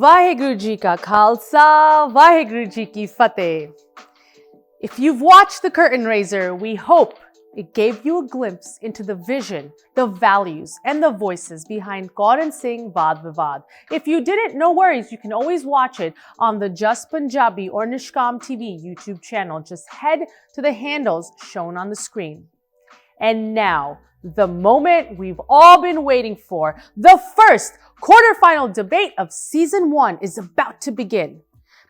Vaheguru Ji Ka Khalsa, Vaheguru Ji Ki Fateh. If you've watched The Curtain Raiser, we hope it gave you a glimpse into the vision, the values, and the voices behind Kaur Singh Vaad Vivad. If you didn't, no worries. You can always watch it on the JUS Punjabi or Nishkam TV YouTube channel. Just head to the handles shown on the screen. And now, the moment we've all been waiting for, the first quarterfinal debate of Season 1 is about to begin.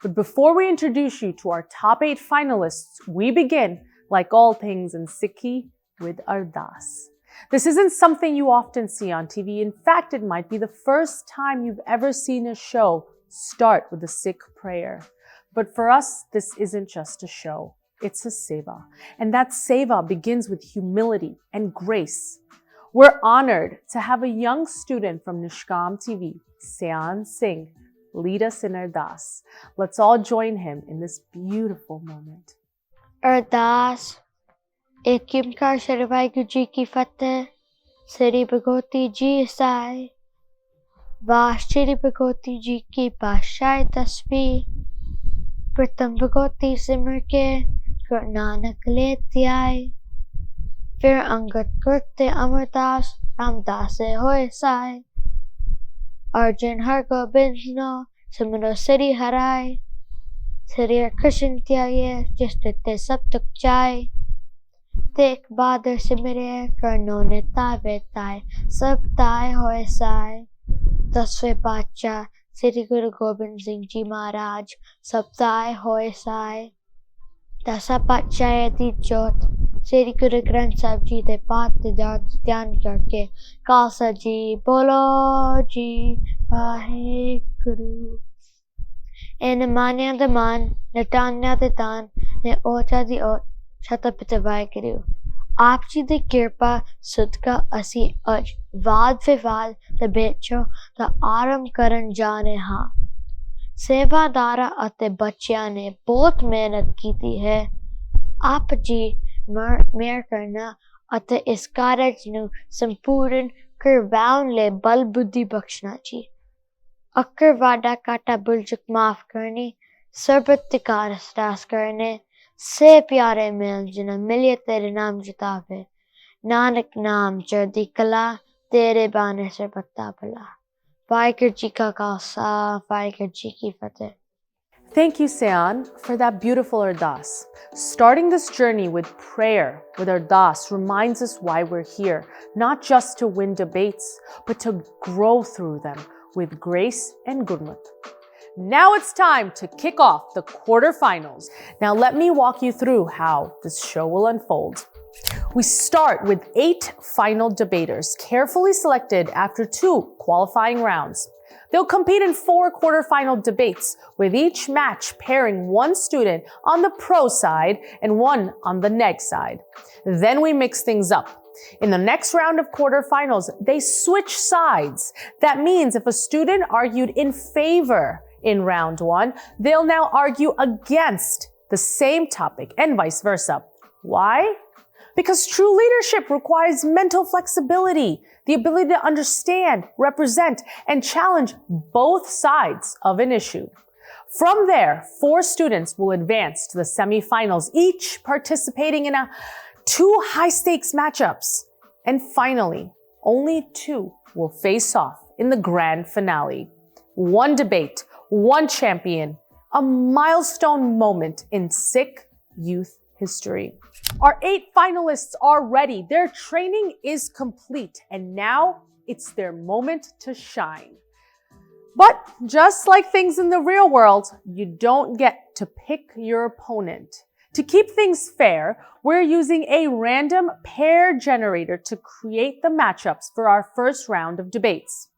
But before we introduce you to our top 8 finalists, we begin, like all things in Sikhi, with Ardas. This isn't something you often see on TV. In fact, it might be the first time you've ever seen a show start with a Sikh prayer. But for us, this isn't just a show. It's a seva. And that seva begins with humility and grace. We're honored to have a young student from Nishkam TV, Sayan Singh, lead us in Ardas. Let's all join him in this beautiful moment. Ardas, Ekimkar Sharvai Ji Ki Fateh, Sri Bhagoti Ji Sai, Vashri Bhagoti Ji Ki Pashai Tasvi, Pratham Bhagoti Simar Ke, Guru Nanak Leti Aaye, Fir Angat Kurte Amardas, Ramdas Hoye Sai, Arjun Har Gobind No, Simano Siri Harai, Siri Krishan Tyage, Jistite Sab Tuk Chai, Tek Bader Simire, Karno Ne Tave Tai, Sab Tai Hoye Sai, Dasve Bacha, Sri Guru Gobind Singh Ji Maharaj, Sab Tai Hoye Sai, Dasa Bacha Di Jot, Sri Guru Granth Sahib Ji de Paat Dhyan Karke, Khalsa Ji Bolo Ji Vaheguru. En Manya de Man, Netanya de Dan, Ne Ota di Ot, Shatapita Vaheguru. Aap ji de kirpa sudka asi aj Vaad Vivad de becho da aram karan jane ha. Sevadara ate bachya ne bahut mehnat ਕੀਤੀ ਹੈ ਆਪ ਜੀ ਮੇਰ ਕਰਨਾ ਅਤੇ ਇਸ ਕਾਰਜ ਨੂੰ ਸੰਪੂਰਨ ਕਰਵਾਉਣ ਲਈ ਬਲ ਬੁੱਧੀ ਬਖਸ਼ਣਾ ਜੀ ਅਕਰ ਵਾਡਾ ਕਾਟਾ ਬੁਲਜਕ ਮਾਫ ਕਰਨੀ ਸਰਬਤ ਤਿਕਾਰ ਅਸਰਾਸ ਕਰਨੇ ਸੇ ਪਿਆਰੇ ਮਿਲ ਜਿਨ ਮਿਲਿਏ ਤੇਰੇ ਨਾਮ ਜਿਤਾਵੇ ਨਾਨਕ ਨਾਮ ਚੜ੍ਹਦੀ ਕਲਾ ਤੇਰੇ ਬਾਣੇ ਸਰਬਤਾ ਭਲਾ ਵਾਹਿਗੁਰੂ ਜੀ ਕਾ ਖਾਲਸਾ ਵਾਹਿਗੁਰੂ ਜੀ ਕੀ ਫਤਿਹ. Thank you, Sayan, for that beautiful Ardas. Starting this journey with prayer, with Ardas, reminds us why we're here, not just to win debates, but to grow through them with grace and gurmat. Now it's time to kick off the quarterfinals. Now let me walk you through how this show will unfold. We start with 8 final debaters, carefully selected after 2 qualifying rounds. They'll compete in 4 quarterfinal debates, with each match pairing one student on the pro side and one on the neg side. Then we mix things up. In the next round of quarterfinals, they switch sides. That means if a student argued in favor in round 1, they'll now argue against the same topic and vice versa. Why? Because true leadership requires mental flexibility, the ability to understand, represent, and challenge both sides of an issue. From there, 4 students will advance to the semifinals, each participating in 2 high-stakes matchups. And finally, only 2 will face off in the grand finale. 1 debate, 1 champion, a milestone moment in Sikh youth history. Our 8 finalists are ready. Their training is complete, and now it's their moment to shine. But just like things in the real world, you don't get to pick your opponent. To keep things fair, we're using a random pair generator to create the matchups for our first round of debates.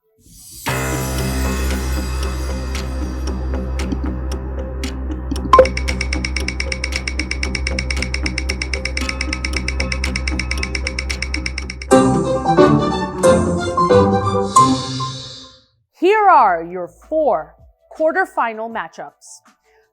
Here are your 4 quarterfinal matchups.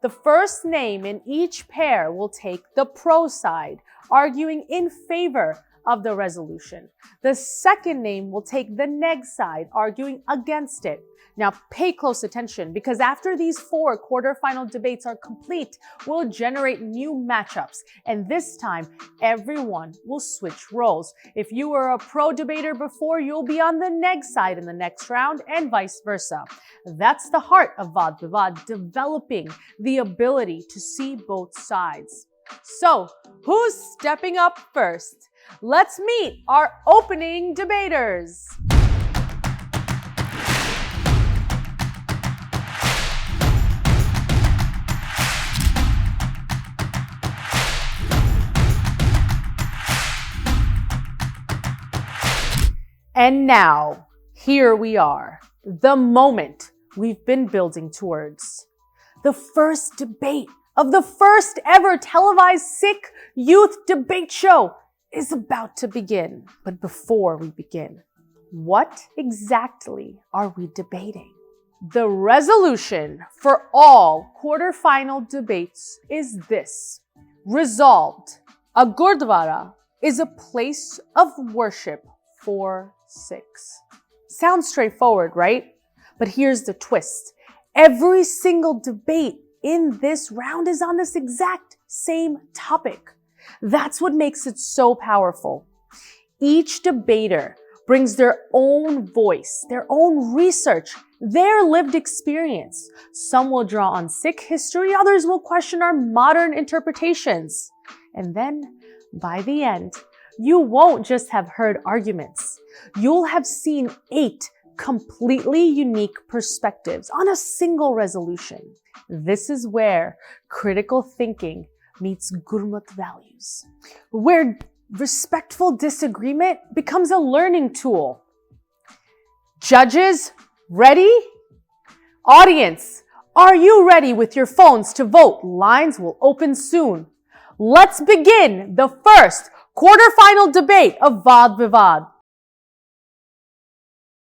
The first name in each pair will take the pro side. arguing in favor of the resolution. The second name will take the neg side, arguing against it. Now pay close attention, because after these 4 quarterfinal debates are complete, we'll generate new matchups, and this time everyone will switch roles. If you were a pro debater before, you'll be on the neg side in the next round, and vice versa. That's the heart of Vaad Vivad, developing the ability to see both sides. So, who's stepping up first? Let's meet our opening debaters. And now, here we are, the moment we've been building towards. The first debate of the first ever televised Sikh youth debate show is about to begin. But before we begin, what exactly are we debating? The resolution for all quarterfinal debates is this. Resolved, a Gurdwara is a place of worship for Sikhs. Sounds straightforward, right? But here's the twist. Every single debate in this round is on this exact same topic. That's what makes it so powerful. Each debater brings their own voice, their own research, their lived experience. Some will draw on Sikh history, others will question our modern interpretations. And then, by the end, you won't just have heard arguments. You'll have seen 8 completely unique perspectives on a single resolution. This is where critical thinking meets Gurmat values, where respectful disagreement becomes a learning tool. Judges, ready? Audience, are you ready with your phones to vote? Lines will open soon. Let's begin the first quarterfinal debate of Vaad Vivad.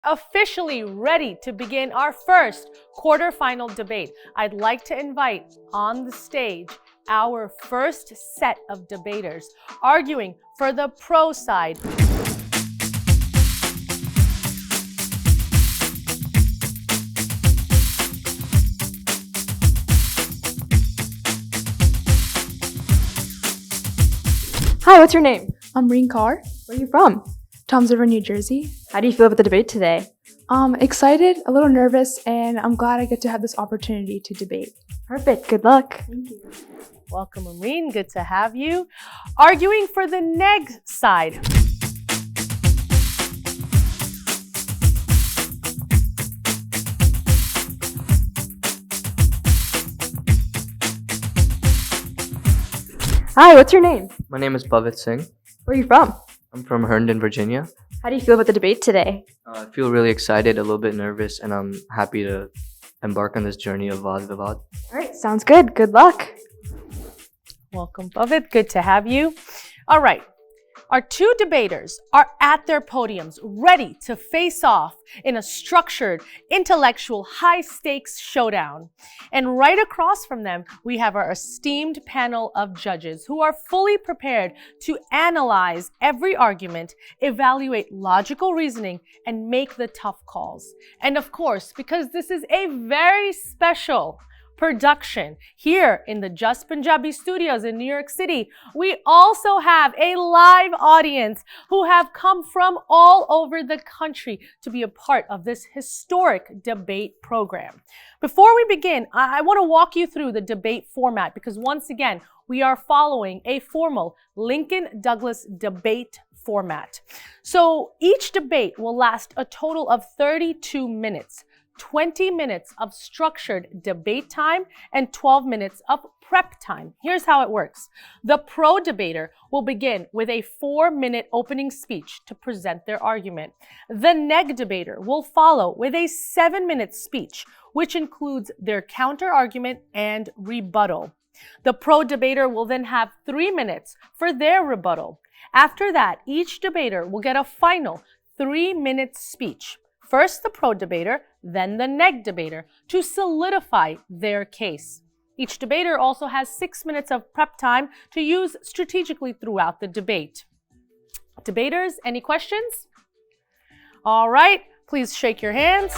Officially ready to begin our first quarterfinal debate. I'd like to invite on the stage our first set of debaters arguing for the pro side. Hi, what's your name? I'm Reen Kaur, Where are you from? Toms River, New Jersey. How do you feel about the debate today? Excited, a little nervous, and I'm glad I get to have this opportunity to debate. Perfect. Good luck. Thank you. Welcome, Amreen. Good to have you. Arguing for the neg side. Hi, what's your name? My name is Bhavit Singh. Where are you from? I'm from Herndon, Virginia. How do you feel about the debate today? I feel really excited, a little bit nervous, and I'm happy to embark on this journey of Vaad Vivad. All right, sounds good. Good luck. Welcome, Bhavit. Good to have you. All right. Our 2 debaters are at their podiums, ready to face off in a structured, intellectual, high-stakes showdown. And right across from them, we have our esteemed panel of judges who are fully prepared to analyze every argument, evaluate logical reasoning, and make the tough calls. And of course, because this is a very special production here in the JUS Punjabi studios in New York City, we also have a live audience who have come from all over the country to be a part of this historic debate program. Before we begin, I want to walk you through the debate format, because once again, we are following a formal Lincoln Douglas debate format. So each debate will last a total of 32 minutes. 20 minutes of structured debate time and 12 minutes of prep time. Here's how it works. The pro debater will begin with a 4-minute opening speech to present their argument. The neg debater will follow with a 7-minute speech, which includes their counter argument and rebuttal. The pro debater will then have 3 minutes for their rebuttal. After that, each debater will get a final 3-minute speech. First the pro debater, then the neg debater, to solidify their case. Each debater also has 6 minutes of prep time to use strategically throughout the debate. Debaters, any questions? All right, please shake your hands.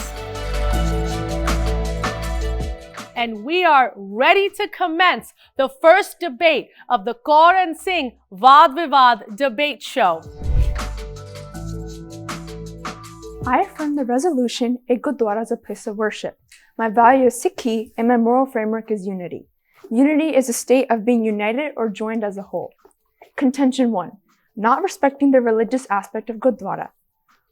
And we are ready to commence the first debate of the Kaur and Singh Vaad Vivad debate show. I affirm the resolution, a Gurdwara is a place of worship. My value is Sikhi and my moral framework is unity. Unity is a state of being united or joined as a whole. Contention 1. Not respecting the religious aspect of Gurdwara.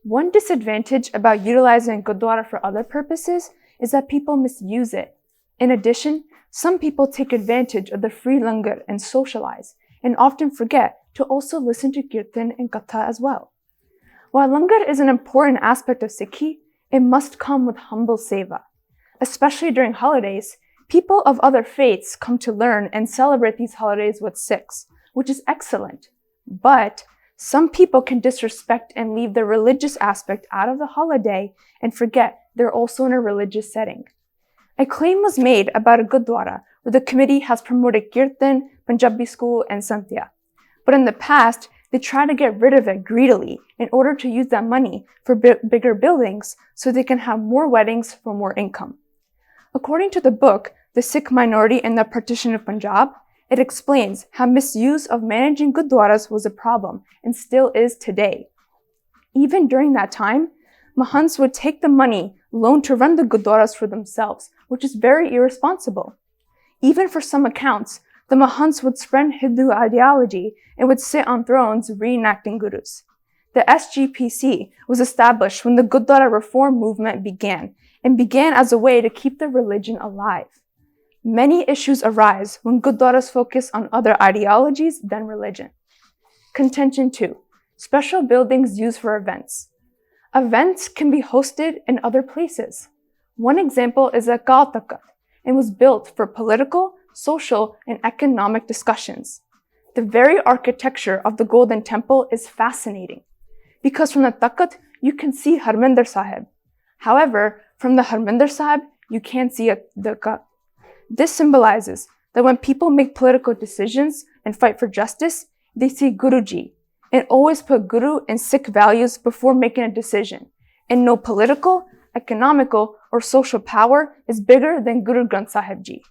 One disadvantage about utilizing Gurdwara for other purposes is that people misuse it. In addition, some people take advantage of the free langar and socialize, and often forget to also listen to kirtan and katha as well. While langar is an important aspect of Sikhi, it must come with humble seva. Especially during holidays, people of other faiths come to learn and celebrate these holidays with Sikhs, which is excellent. But some people can disrespect and leave the religious aspect out of the holiday and forget they're also in a religious setting. A claim was made about a Gurdwara where the committee has promoted Kirtan, Punjabi school, and Santya. But in the past, they tried to get rid of it greedily in order to use that money for bigger buildings so they can have more weddings for more income. According to the book, The Sikh Minority in the Partition of Punjab, it explains how misuse of managing Gurdwaras was a problem and still is today. Even during that time, Mahants would take the money loaned to run the Gurdwaras for themselves, which is very irresponsible. Even for some accounts, the Mahants would spread Hindu ideology and would sit on thrones reenacting gurus. The SGPC was established when the Gurdwara reform movement began as a way to keep the religion alive. Many issues arise when Gurdwaras focus on other ideologies than religion. Contention 2. Special buildings used for events. Events can be hosted in other places. One example is Akal Takat and was built for political, social, and economic discussions. The very architecture of the Golden Temple is fascinating because from the Takat you can see Harmandir Sahib. However, from the Harmandir Sahib you can't see the Takat. This symbolizes that when people make political decisions and fight for justice, they see Guruji and always put Guru and Sikh values before making a decision. And no political, economical, or social power is bigger than Guru Granth Sahib Ji.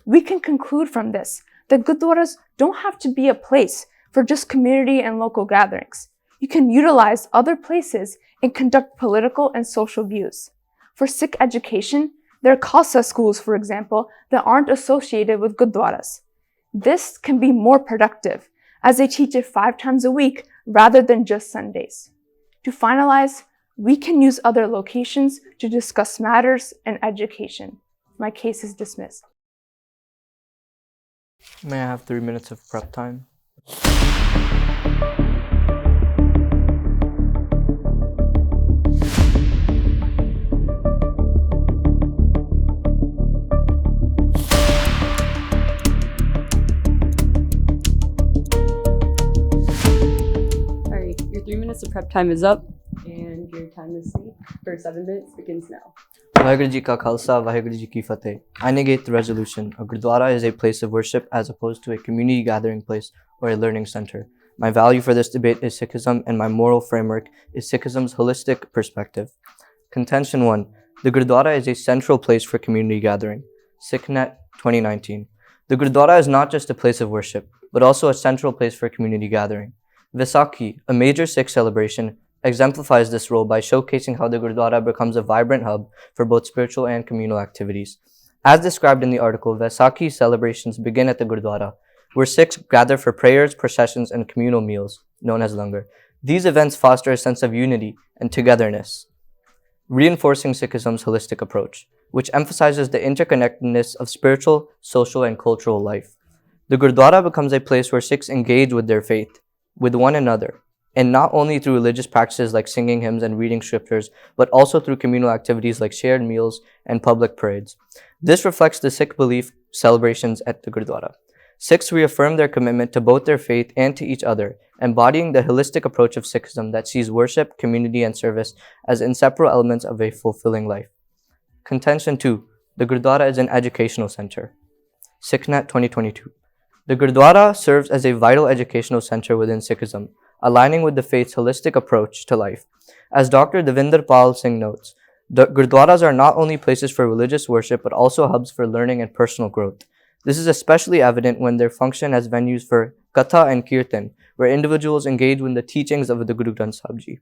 We can conclude from this that Gurdwaras don't have to be a place for just community and local gatherings. You can utilize other places and conduct political and social views. For Sikh education, there are Khalsa schools, for example, that aren't associated with Gurdwaras. This can be more productive, as they teach it 5 times a week rather than just Sundays. To finalize, we can use other locations to discuss matters and education. My case is dismissed. May I have 3 minutes of prep time? Alright, your 3 minutes of prep time is up, and your time to sleep for 7 minutes begins now. Vaheguru Ji Ka Khalsa, Vaheguru Ji Ki Fateh. I negate the resolution. A Gurdwara is a place of worship as opposed to a community gathering place or a learning center. My value for this debate is Sikhism, and my moral framework is Sikhism's holistic perspective. Contention 1. The Gurdwara is a central place for community gathering. SikhNet 2019. The Gurdwara is not just a place of worship, but also a central place for community gathering. Vaisakhi, a major Sikh celebration, exemplifies this role by showcasing how the Gurdwara becomes a vibrant hub for both spiritual and communal activities. As described in the article, Vaisakhi celebrations begin at the Gurdwara, where Sikhs gather for prayers, processions, and communal meals, known as langar. These events foster a sense of unity and togetherness, reinforcing Sikhism's holistic approach, which emphasizes the interconnectedness of spiritual, social, and cultural life. The Gurdwara becomes a place where Sikhs engage with their faith, with one another, and not only through religious practices like singing hymns and reading scriptures, but also through communal activities like shared meals and public parades. This reflects the Sikh belief celebrations at the Gurdwara. Sikhs reaffirm their commitment to both their faith and to each other, embodying the holistic approach of Sikhism that sees worship, community, and service as inseparable elements of a fulfilling life. Contention 2. The Gurdwara is an educational center. SikhNet 2022. The Gurdwara serves as a vital educational center within Sikhism, aligning with the faith's holistic approach to life. As Dr. Devinder Pal Singh notes, the Gurdwaras are not only places for religious worship but also hubs for learning and personal growth. This is especially evident when they function as venues for Katha and Kirtan, where individuals engage with the teachings of the Guru Granth Sahib Ji.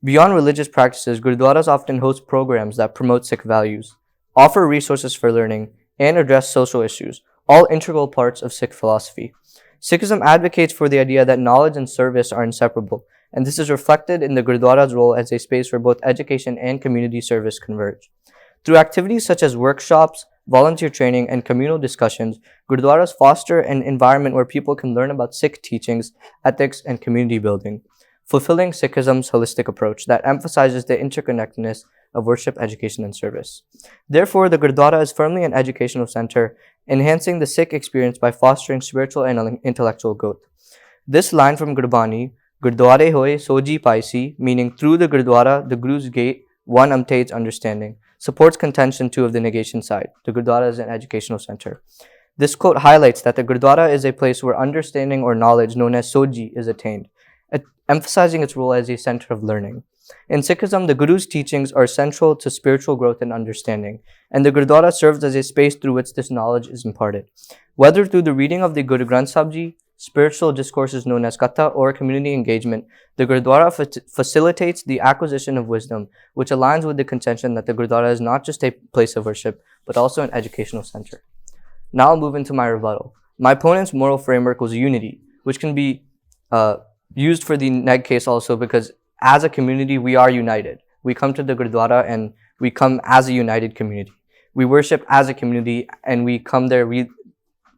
Beyond religious practices, Gurdwaras often host programs that promote Sikh values, offer resources for learning, and address social issues, all integral parts of Sikh philosophy. Sikhism advocates for the idea that knowledge and service are inseparable, and this is reflected in the Gurdwara's role as a space where both education and community service converge. Through activities such as workshops, volunteer training, and communal discussions, Gurdwaras foster an environment where people can learn about Sikh teachings, ethics, and community building, fulfilling Sikhism's holistic approach that emphasizes the interconnectedness of worship, education, and service. Therefore, the Gurdwara is firmly an educational center, enhancing the Sikh experience by fostering spiritual and intellectual growth. This line from Gurbani, Gurdware hoye soji paisi, meaning through the Gurdwara, the Guru's gate, one obtains understanding, supports contention 2 of the negation side. The Gurdwara is an educational center. This quote highlights that the Gurdwara is a place where understanding or knowledge known as soji is attained, emphasizing its role as a center of learning. In Sikhism, the Guru's teachings are central to spiritual growth and understanding, and the Gurdwara serves as a space through which this knowledge is imparted. Whether through the reading of the Guru Granth Sahib Ji, spiritual discourses known as Katha, or community engagement, the Gurdwara facilitates the acquisition of wisdom, which aligns with the contention that the Gurdwara is not just a place of worship, but also an educational center. Now I'll move into my rebuttal. My opponent's moral framework was unity, which can be used for the neg case also because as a community, we are united. We come to the Gurdwara and we come as a united community. We worship as a community and we come there.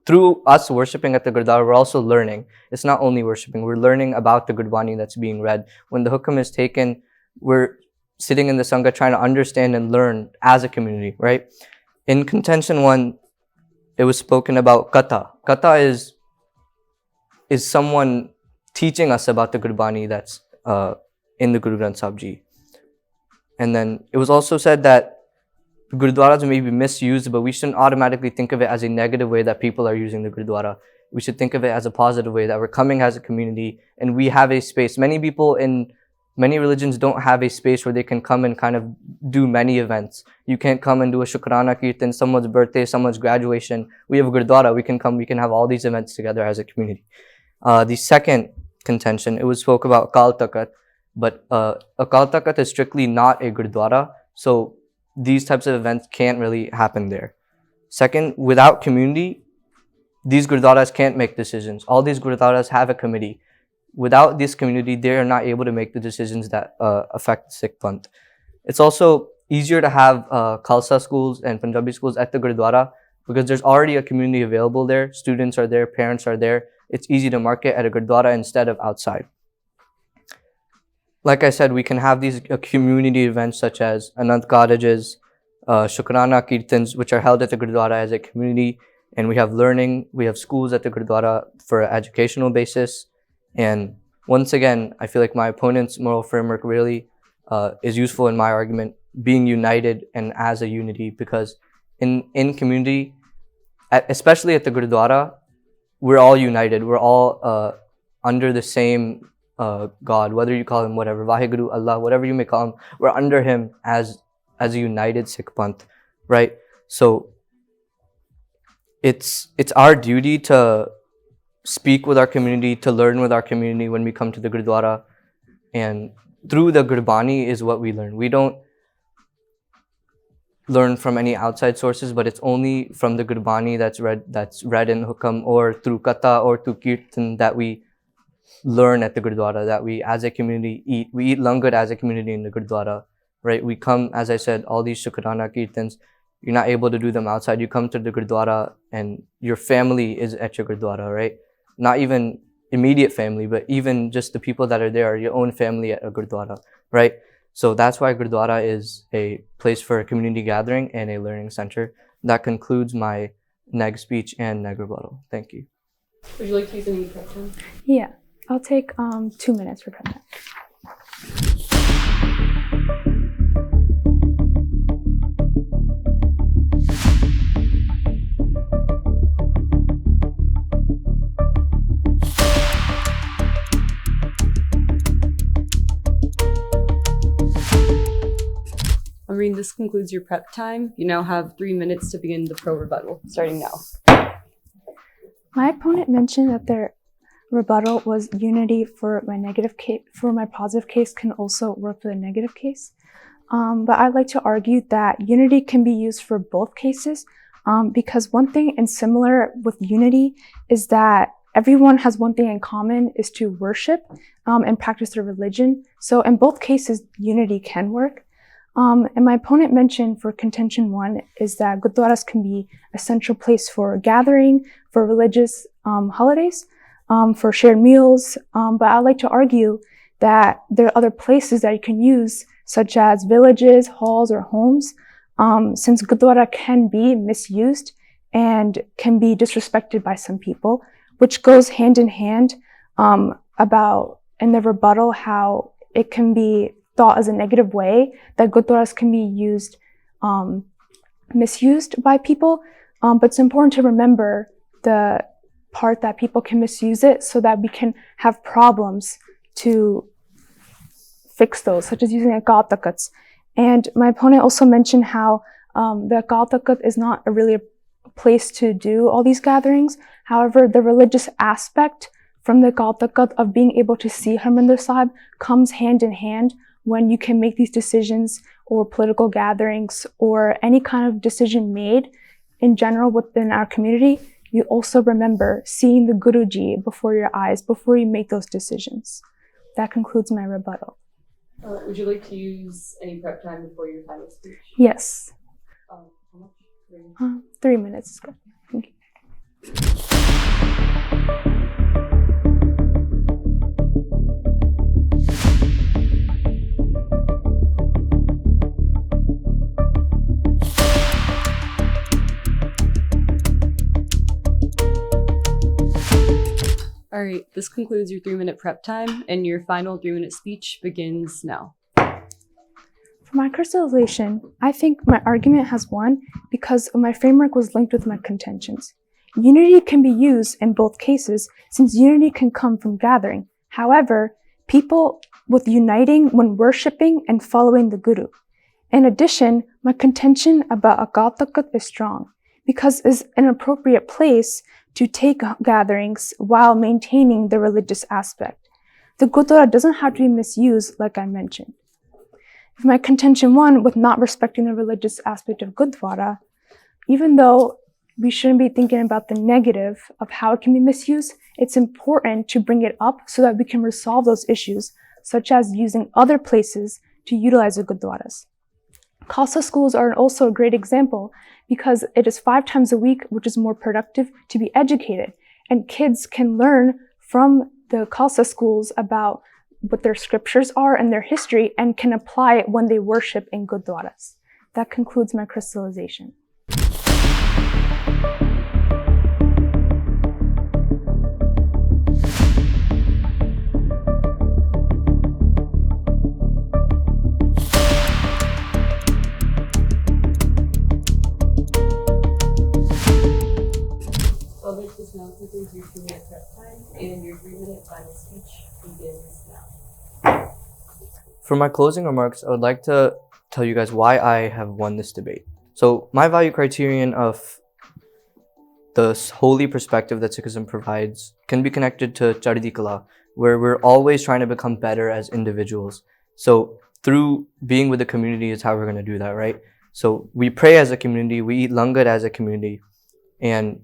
Through us worshipping at the Gurdwara, we're also learning. It's not only worshipping, we're learning about the Gurbani that's being read. When the hukam is taken, we're sitting in the Sangha trying to understand and learn as a community, right? In contention 1, it was spoken about Katha. Katha is someone teaching us about the Gurbani that's in the Guru Granth Sahib Ji. And then it was also said that Gurdwaras may be misused, but we shouldn't automatically think of it as a negative way that people are using the Gurdwara. We should think of it as a positive way that we're coming as a community and we have a space. Many people in many religions don't have a space where they can come and kind of do many events. You can't come and do a Shukrana Kirtan, someone's birthday, someone's graduation. We have a Gurdwara. We can come, we can have all these events together as a community. The second contention, it was spoke about Akal Takat, but Akal Takat is strictly not a Gurdwara. So these types of events can't really happen there. Second, without community, these Gurdwaras can't make decisions. All these Gurdwaras have a committee. Without this community, they are not able to make the decisions that affect Sikh Panth. It's also easier to have Khalsa schools and Punjabi schools at the Gurdwara because there's already a community available there. Students are there, parents are there. It's easy to market at a Gurdwara instead of outside. Like I said, we can have these community events such as Anand Cottages, Shukrana Kirtans, which are held at the Gurdwara as a community. And we have learning, we have schools at the Gurdwara for an educational basis. And once again, I feel like my opponent's moral framework really is useful in my argument, being united and as a unity, because in community, especially at the Gurdwara, we're all united. We're all under the same God, whether you call him whatever, Vaheguru, Allah, whatever you may call him, we're under him as a united Sikh Panth, right? So it's our duty to speak with our community, to learn with our community when we come to the Gurdwara, and through the Gurbani is what we learn. We don't learn from any outside sources, but it's only from the Gurbani that's read in Hukam or through Katha or through Kirtan that we learn at the Gurdwara, that we as a community eat. We eat langar as a community in the Gurdwara, right? We come, as I said, all these Shukrana Kirtans, you're not able to do them outside. You come to the Gurdwara and your family is at your Gurdwara, right? Not even immediate family, but even just the people that are there are your own family at a Gurdwara, right? So that's why Gurdwara is a place for a community gathering and a learning center. That concludes my neg speech and neg rebuttal. Thank you. Would you like to use any prep time? Yeah, I'll take 2 minutes for prep time. Amreen, this concludes your prep time. You now have 3 minutes to begin the pro rebuttal, starting now. My opponent mentioned that their rebuttal was unity for my negative case, for my positive case can also work for the negative case. But I'd like to argue that unity can be used for both cases because one thing and similar with unity is that everyone has one thing in common is to worship and practice their religion. So in both cases, unity can work. And my opponent mentioned for contention one is that gurdwaras can be a central place for gathering, for religious holidays, for shared meals. But I'd like to argue that there are other places that you can use, such as villages, halls, or homes, since gurdwara can be misused and can be disrespected by some people, which goes hand in hand about in the rebuttal how it can be thought as a negative way that gurdwaras can be used, misused by people. But it's important to remember the part that people can misuse it so that we can have problems to fix those, such as using akal takat. And my opponent also mentioned how the akal takat is not really a place to do all these gatherings. However, the religious aspect from the akal takat of being able to see Harmandir Sahib comes hand in hand when you can make these decisions or political gatherings or any kind of decision made in general within our community. You also remember seeing the Guruji before your eyes before you make those decisions. That concludes my rebuttal. Would you like to use any prep time before your final speech? Yes. How much? 3 minutes is good. Thank you. All right, this concludes your 3-minute prep time, and your final 3-minute speech begins now. For my crystallization, I think my argument has won because my framework was linked with my contentions. Unity can be used in both cases since unity can come from gathering. However, people with uniting when worshipping and following the Guru. In addition, my contention about akal takat is strong because it's an appropriate place to take gatherings while maintaining the religious aspect. The gurdwara doesn't have to be misused like I mentioned. If my contention one with not respecting the religious aspect of gurdwara, even though we shouldn't be thinking about the negative of how it can be misused, it's important to bring it up so that we can resolve those issues, such as using other places to utilize the gurdwaras. Khalsa schools are also a great example because it is 5 times a week, which is more productive to be educated. And kids can learn from the Khalsa schools about what their scriptures are and their history and can apply it when they worship in gurdwaras. That concludes my crystallization. This now concludes your 2-minute prep time, and your 3-minute final speech begins now. For my closing remarks, I would like to tell you guys why I have won this debate. So my value criterion of the holy perspective that Sikhism provides can be connected to Chardi Kala, where we're always trying to become better as individuals. So through being with the community is how we're going to do that, right? So we pray as a community, we eat langar as a community, and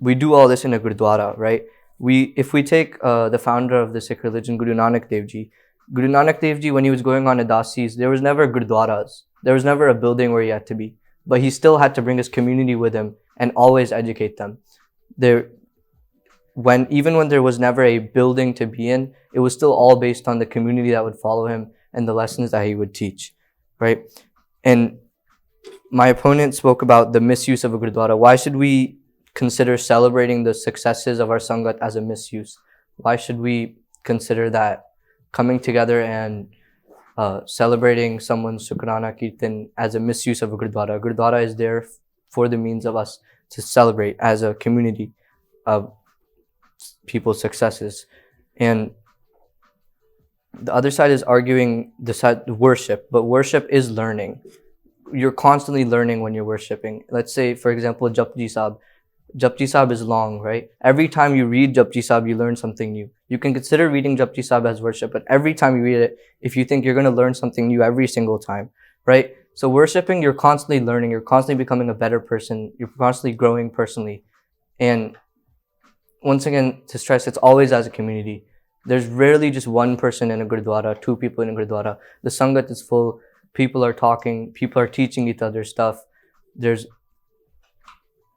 we do all this in a gurdwara, right? If we take the founder of the Sikh religion, Guru Nanak Dev Ji, when he was going on Udasis, there was never gurdwaras. There was never a building where he had to be. But he still had to bring his community with him and always educate them. Even when there was never a building to be in, it was still all based on the community that would follow him and the lessons that he would teach, right? And my opponent spoke about the misuse of a gurdwara. Why should we consider celebrating the successes of our sangat as a misuse? Why should we consider that coming together and celebrating someone's Shukrana Kirtan as a misuse of a gurdwara? Gurdwara is there for the means of us to celebrate as a community of people's successes. And the other side is arguing the side worship, but worship is learning. you're constantly learning when you're worshiping. Let's say, for example, Japji Sahib. Japji Sahib is long, right? Every time you read Japji Sahib, you learn something new. You can consider reading Japji Sahib as worship, but every time you read it, if you think you're going to learn something new every single time, right? So worshiping, you're constantly learning, you're constantly becoming a better person, you're constantly growing personally. And once again, to stress, it's always as a community. There's rarely just one person in a Gurdwara, two people in a Gurdwara. The Sangat is full, people are talking, people are teaching each other stuff. There's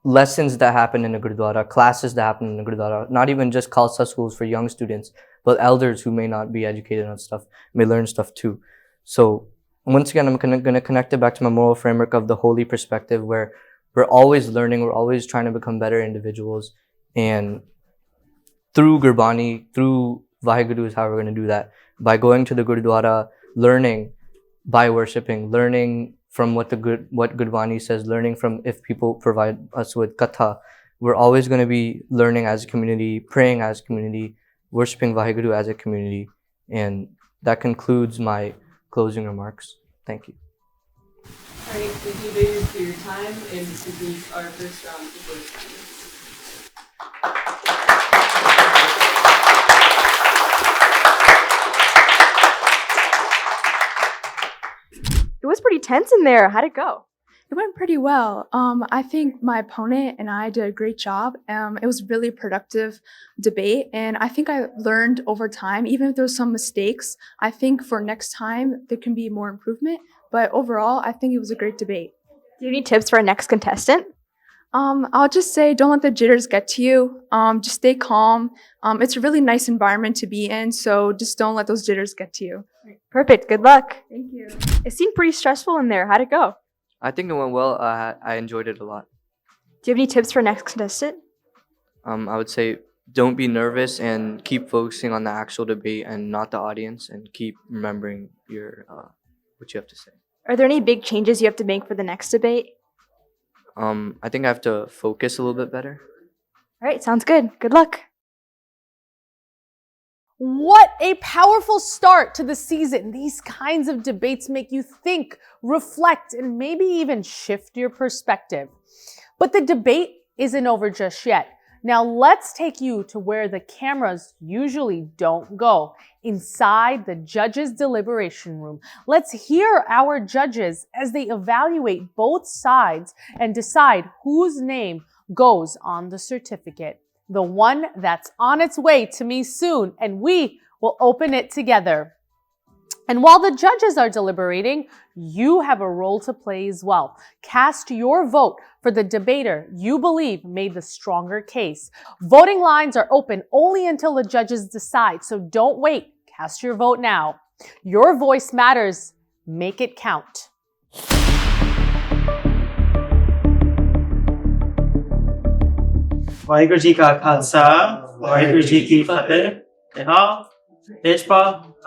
lessons that happen in a Gurdwara, classes that happen in a Gurdwara, not even just Khalsa schools for young students, but elders who may not be educated on stuff may learn stuff too. So once again, I'm going to connect it back to my moral framework of the holy perspective, where we're always learning, we're always trying to become better individuals. And through Gurbani, through Vaheguru is how we're going to do that. By going to the Gurdwara, learning, by worshipping, learning from what Gurbani says, learning from if people provide us with katha. We're always going to be learning as a community, praying as a community, worshipping Vaheguru as a community. And that concludes my closing remarks. Thank you. All right, thank you, debaters, for your time, and this concludes our first round of voting. It was pretty tense in there. How'd it go? It went pretty well. I think my opponent and I did a great job. It was a really productive debate, and I think I learned over time, even if there was some mistakes, I think for next time there can be more improvement. But overall, I think it was a great debate. Do you have any tips for our next contestant? I'll just say, don't let the jitters get to you. Just stay calm. It's a really nice environment to be in, so just don't let those jitters get to you. Perfect. Good luck. Thank you. It seemed pretty stressful in there. How'd it go? I think it went well. I enjoyed it a lot. Do you have any tips for our next contestant? I would say don't be nervous and keep focusing on the actual debate and not the audience, and keep remembering your what you have to say. Are there any big changes you have to make for the next debate? I think I have to focus a little bit better. All right, sounds good. Good luck. What a powerful start to the season. These kinds of debates make you think, reflect, and maybe even shift your perspective. But the debate isn't over just yet. Now let's take you to where the cameras usually don't go, inside the judges' deliberation room. Let's hear our judges as they evaluate both sides and decide whose name goes on the certificate. The one that's on its way to me soon, and we will open it together. And while the judges are deliberating, you have a role to play as well. Cast your vote for the debater you believe made the stronger case. Voting lines are open only until the judges decide, so don't wait. Cast your vote now. Your voice matters. Make it count. Waheguru ji ਕਾ ਖਾਲਸਾ ਵਾਹਿਗੁਰੂ ਜੀ ਕੀ ਫਤਿਹ. Nihal, Ijpa,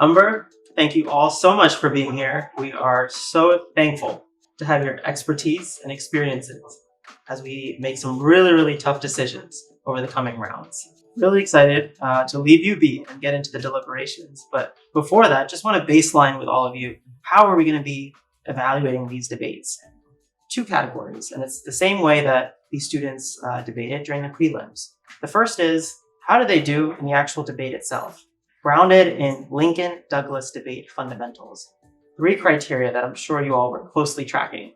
Umber, thank you all so much for being here. We are so thankful to have your expertise and experiences as we make some really tough decisions over the coming rounds. Really excited to leave you be and get into the deliberations. But before that, just want to baseline with all of you. How are we going to be evaluating these debates? Two categories, and it's the same way that these students debated during the prelims. The first is, how do they do in the actual debate itself? Grounded in Lincoln Douglas debate fundamentals. 3 criteria that I'm sure you all were closely tracking.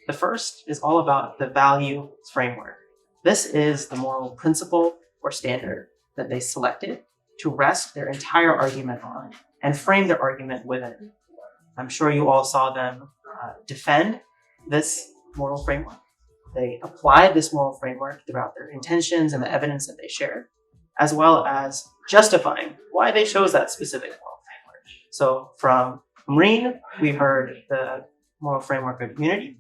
The first is all about the value framework. This is the moral principle or standard that they selected to rest their entire argument on and frame their argument within. I'm sure you all saw them defend this moral framework. They applied this moral framework throughout their intentions and the evidence that they shared, as well as justifying why they chose that specific moral framework. So from Marine, we heard the moral framework of unity,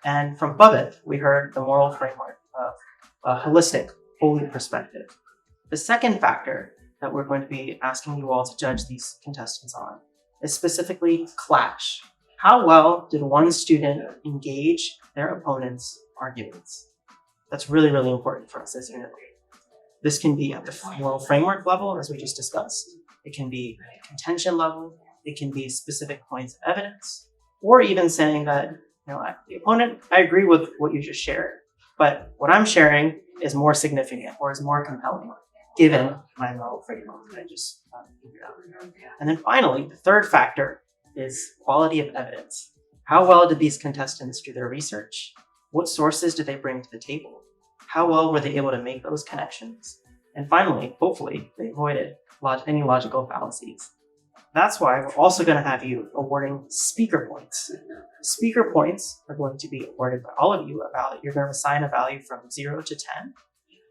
and from Babit, we heard the moral framework of a holistic, holy perspective. The second factor that we're going to be asking you all to judge these contestants on is specifically clash. How well did one student engage their opponent's arguments? That's really important for us as a unit. This can be at the moral framework level, as we just discussed. It can be at the contention level. It can be specific points of evidence, or even saying that The opponent, I agree with what you just shared, but what I'm sharing is more significant or is more compelling, given my moral framework that I just figured out. And then finally, the third factor is quality of evidence. How well did these contestants do their research? What sources did they bring to the table? How well were they able to make those connections? And finally, hopefully, they avoided any logical fallacies. That's why we're also going to have you awarding speaker points. Speaker points are going to be awarded by all of you. You're going to assign a value from 0 to 10.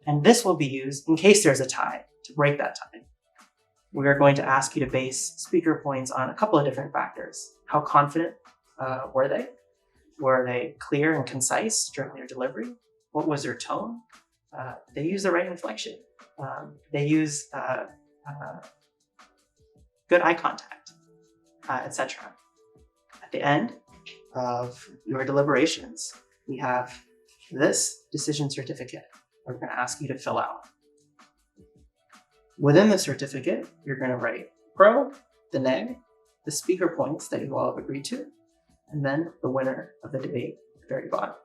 And this will be used in case there's a tie, to break that tie. We are going to ask you to base speaker points on a couple of different factors. How confident were they? Were they clear and concise during their delivery? What was their tone? They use the right inflection. They use good eye contact, etc. At the end of your deliberations, we have this decision certificate we're going to ask you to fill out. Within the certificate, you're going to write pro, the neg, the speaker points that you all have agreed to, and then the winner of the debate at the very bottom.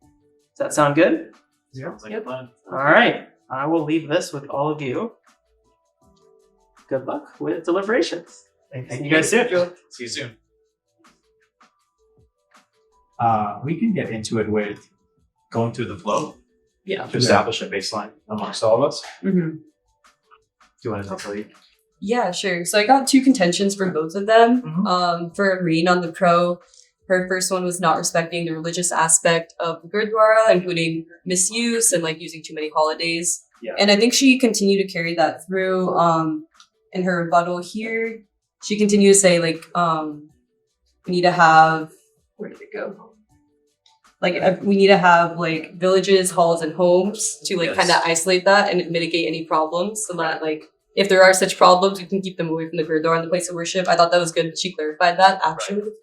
Does that sound good? Sounds like a plan. All right. I will leave this with all of you. Good luck with deliberations. Thank you guys soon. See you soon. We can get into it with going through the flow. Yeah. To establish a baseline amongst all of us. Mm-hmm. Do you want to tell me? Yeah, sure. So I got 2 contentions for both of them. Mm-hmm. For Reen on the pro, her first one was not respecting the religious aspect of the Gurdwara, including misuse and like using too many holidays. Yeah. And I think she continued to carry that through. In her rebuttal here, she continued to say like, we need to have, where did it go? Like we need to have like villages, halls, and homes to like kind of isolate that and mitigate any problems, so that like if there are such problems, we can keep them away from the Gurdwara and the place of worship. I thought that was good. She clarified that actually.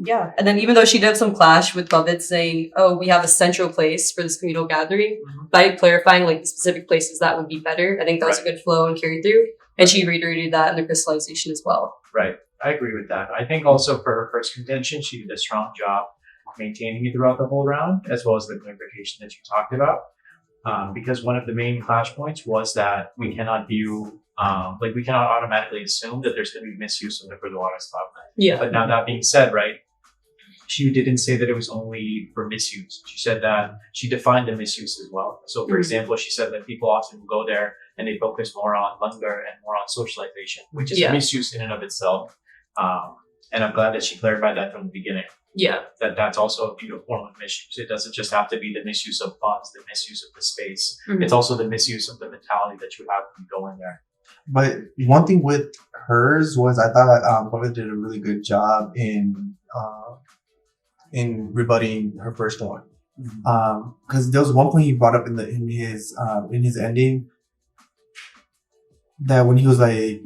Yeah. And then even though she did have some clash with Bhavit saying, oh, we have a central place for this communal gathering, by clarifying like the specific places that would be better, I think that was a good flow and carried through. And she reiterated that in the crystallization as well. Right. I agree with that. I think also for her first contention, she did a strong job maintaining it throughout the whole round, as well as the clarification that you talked about. Because one of the main clash points was that we cannot view, we cannot automatically assume that there's going to be misuse of the Gurdwara stuff. Yeah. But now that being said, right, she didn't say that it was only for misuse. She said that she defined the misuse as well. So, for example, she said that people often go there and they focus more on langar and more on socialization, which is a misuse in and of itself. And I'm glad that she clarified that from the beginning. Yeah. That's also a beautiful form of misuse. It doesn't just have to be the misuse of funds, the misuse of the space. It's also the misuse of the mentality that you have when you go in there. But one thing with hers was I thought Bhavit did a really good job in rebutting her first one. Because there was one point he brought up in his ending, that when he was like,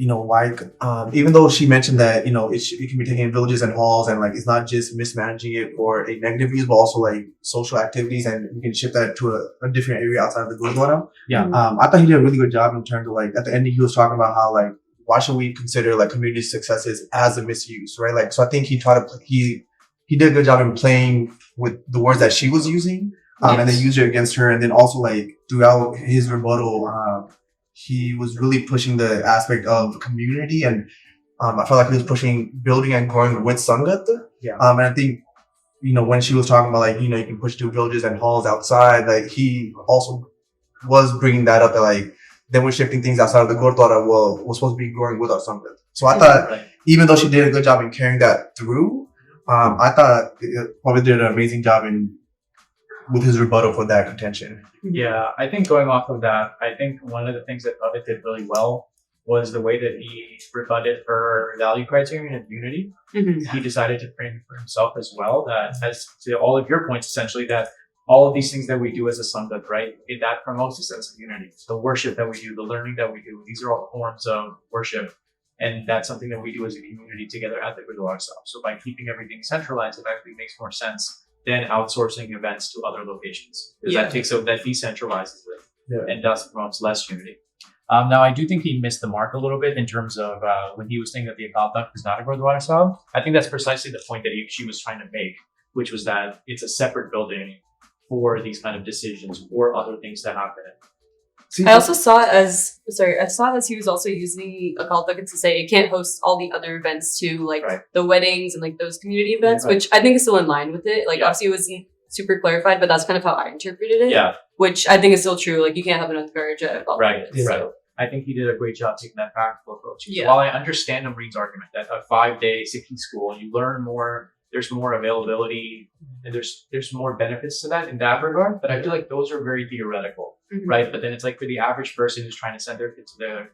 even though she mentioned that, it can be taken in villages and halls, and like it's not just mismanaging it for a negative use, but also like social activities, and you can shift that to a different area outside of the Gurdwara. Yeah. I thought he did a really good job in terms of like at the ending he was talking about how like why should we consider like community successes as a misuse, right? Like, so I think he did a good job in playing with the words that she was using, and then used it against her, and then also like throughout his rebuttal, he was really pushing the aspect of community, and I felt like he was pushing building and growing with Sangat. Yeah. And I think, when she was talking about like, you can push to villages and halls outside, like he also was bringing that up that like, then we're shifting things outside of the Gurdwara. Well, we're supposed to be growing with our Sangat. So I thought, even though she did a good job in carrying that through, I thought Bhavit did an amazing job with his rebuttal for that contention. Yeah, I think going off of that, I think one of the things that Bhavit did really well was the way that he rebutted her value criterion of unity. He decided to frame for himself as well that, as to all of your points, essentially, that all of these things that we do as a Sangat, right, that promotes a sense of unity. The worship that we do, the learning that we do, these are all forms of worship. And that's something that we do as a community together at the Gurdwara stuff. So by keeping everything centralized, it actually makes more sense than outsourcing events to other locations. Because that decentralizes it and thus promotes less unity. Now, I do think he missed the mark a little bit in terms of when he was saying that the Akal Takht is not a Gurdwara Sahib. I think that's precisely the point that she was trying to make, which was that it's a separate building for these kind of decisions or other things to happen. I also saw it as he was also using a call to say it can't host all the other events too, like the weddings and like those community events, which I think is still in line with it. Like obviously it wasn't super clarified, but that's kind of how I interpreted it. Yeah. Which I think is still true. Like you can't have an undercarriage at all. Right. So I think he did a great job taking that practical approach. While I understand Amreen's argument that a 5-day Sikh school, you learn more, there's more availability, and there's more benefits to that in that regard. But I feel like those are very theoretical, right? But then it's like for the average person who's trying to send their kid to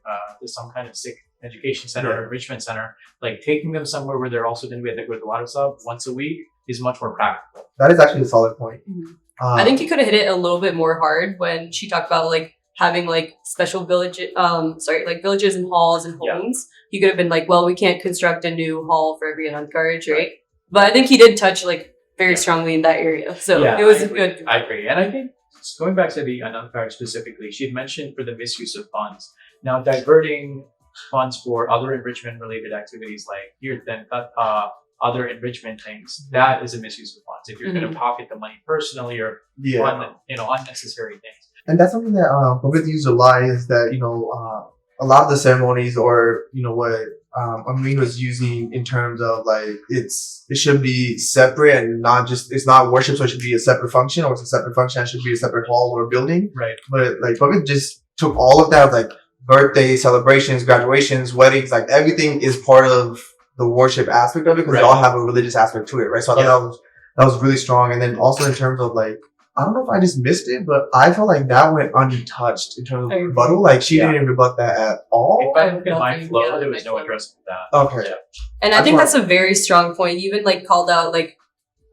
some kind of Sikh education center or enrichment center, like taking them somewhere where they're also going to be at the Gurdwara Sahib once a week is much more practical. That is actually a solid point. I think he could have hit it a little bit more hard when she talked about like having like special villages and halls and homes. He could have been like, well, we can't construct a new hall for every undercarriage, right? But I think he did touch like very strongly in that area. So it was good. I agree. And I think going back to the undercarriage specifically, she had mentioned for the misuse of funds. Now diverting funds for other enrichment related activities like other enrichment things, that is a misuse of funds. If you're going to pocket the money personally or fund, unnecessary things. And that's something that Bhavit used a lot is that, a lot of the ceremonies or, what Amreen was using in terms of like, it should be separate and it's not worship, so it should be a separate function, or it's a separate function, it should be a separate hall or building. Right. But like Bhavit just took all of that, like birthdays, celebrations, graduations, weddings, like everything is part of the worship aspect of it because they all have a religious aspect to it, right? So I thought that was really strong. And then also in terms of like, I don't know if I just missed it, but I felt like that went untouched in terms of rebuttal. Like she didn't rebut that at all. If I look at my flow, there was no addressing that. Okay. Yeah. And I think that's a very strong point. You even like called out like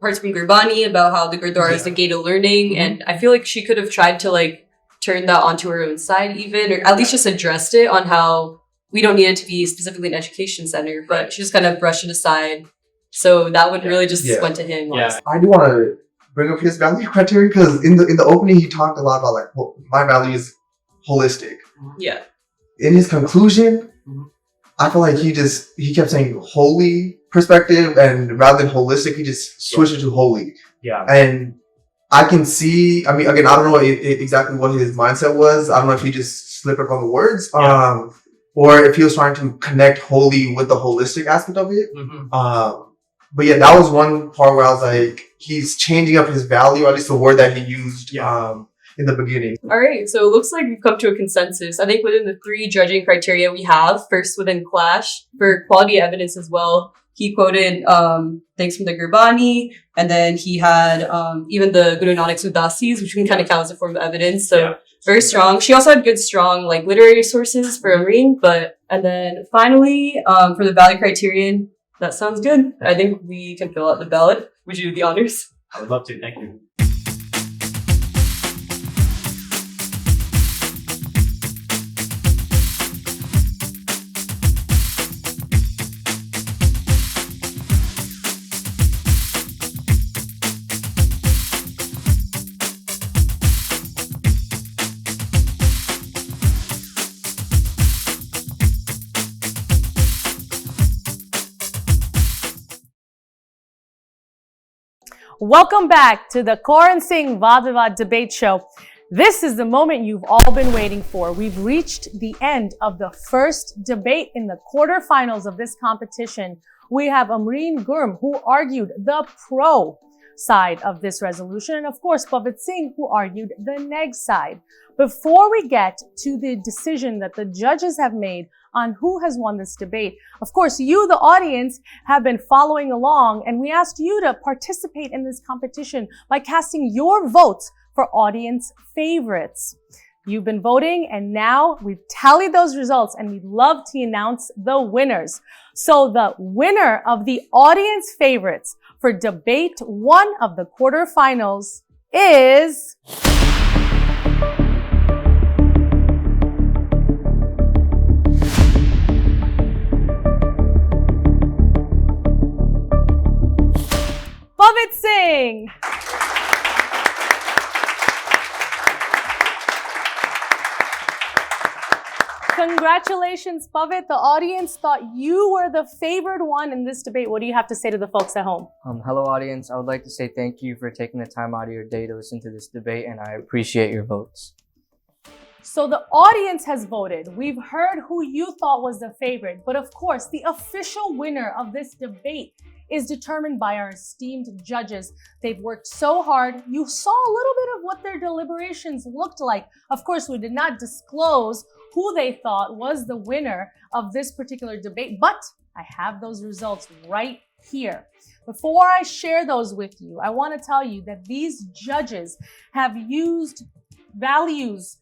parts from Gurbani about how the Gurdwara is the gate of learning. And I feel like she could have tried to like turn that onto her own side even, or at least just addressed it on how we don't need it to be specifically an education center, but she just kind of brushed it aside. So that one really just went to him. Yeah. I do want to bring up his value criteria because in the opening he talked a lot about like my value is holistic. Yeah. In his conclusion, I feel like he kept saying holy perspective, and rather than holistic, he just switched it to holy. Yeah. And I can see. I mean, again, I don't know exactly what his mindset was. I don't know if he just slipped up on the words, or if he was trying to connect holy with the holistic aspect of it. But yeah, that was one part where I was like, he's changing up his value, at least the word that he used in the beginning. All right, so it looks like we've come to a consensus. I think within the 3 judging criteria we have, first within clash, for quality evidence as well, he quoted things from the Gurbani, and then he had even the Guru Nanak's Udasis, which we can kind of count as a form of evidence. So very strong. She also had good, strong like literary sources for Amreen, and then finally for the value criterion, that sounds good. I think we can fill out the ballot. Would you do the honors? I would love to. Thank you. Welcome back to the Karan Singh Vaad Vivad debate show. This is the moment you've all been waiting for. We've reached the end of the first debate in the quarterfinals of this competition. We have Amreen Gurm, who argued the pro side of this resolution, and of course, Pavit Singh, who argued the neg side. Before we get to the decision that the judges have made on who has won this debate, of course, you, the audience, have been following along, and we asked you to participate in this competition by casting your votes for audience favorites. You've been voting, and now we've tallied those results, and we'd love to announce the winners. So the winner of the audience favorites for debate 1 of the quarterfinals is Pavit Singh. Congratulations, Pavit. The audience thought you were the favored one in this debate. What do you have to say to the folks at home? Hello, audience. I would like to say thank you for taking the time out of your day to listen to this debate, and I appreciate your votes. So the audience has voted. We've heard who you thought was the favorite, but of course, the official winner of this debate is determined by our esteemed judges. They've worked so hard. You saw a little bit of what their deliberations looked like. Of course, we did not disclose who they thought was the winner of this particular debate, but I have those results right here. Before I share those with you, I want to tell you that these judges have used values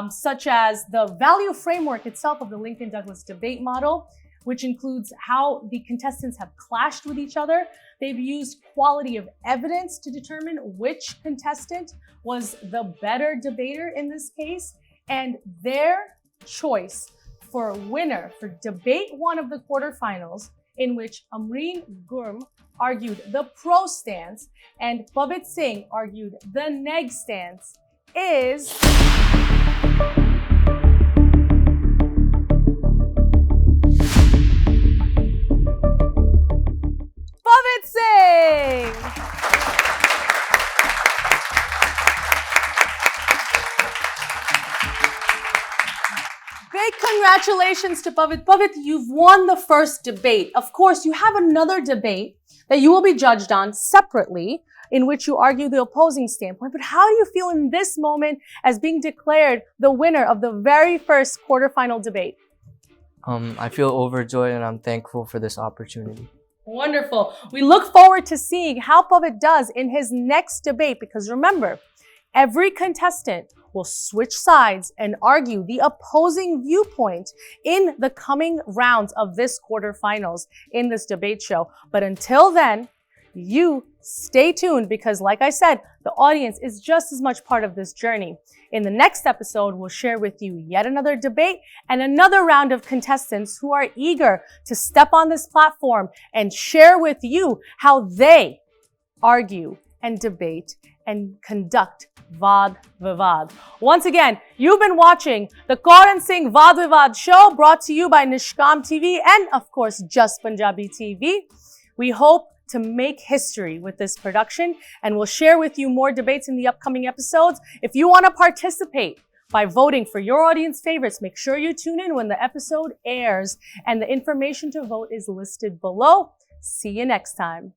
such as the value framework itself of the Lincoln Douglas debate model, which includes how the contestants have clashed with each other. They've used quality of evidence to determine which contestant was the better debater in this case, and their choice for winner for debate one of the quarterfinals, in which Amreen Gurm argued the pro stance and Pavit Singh argued the neg stance, is Pavit Singh! Big congratulations to Pavit. Pavit, you've won the first debate. Of course, you have another debate that you will be judged on separately, in which you argue the opposing standpoint. But how do you feel in this moment as being declared the winner of the very first quarterfinal debate? I feel overjoyed and I'm thankful for this opportunity. Wonderful. We look forward to seeing how Pavit does in his next debate, because remember, every contestant will switch sides and argue the opposing viewpoint in the coming rounds of this quarterfinals in this debate show. But until then, you stay tuned, because like I said, the audience is just as much part of this journey. In the next episode, we'll share with you yet another debate and another round of contestants who are eager to step on this platform and share with you how they argue and debate and conduct Vaad Vivad. Once again, you've been watching the Karan Singh Vaad Vivad show, brought to you by Nishkam TV and of course JUS Punjabi TV. We hope to make history with this production, and we'll share with you more debates in the upcoming episodes. If you want to participate by voting for your audience favorites, make sure you tune in when the episode airs, and the information to vote is listed below. See you next time.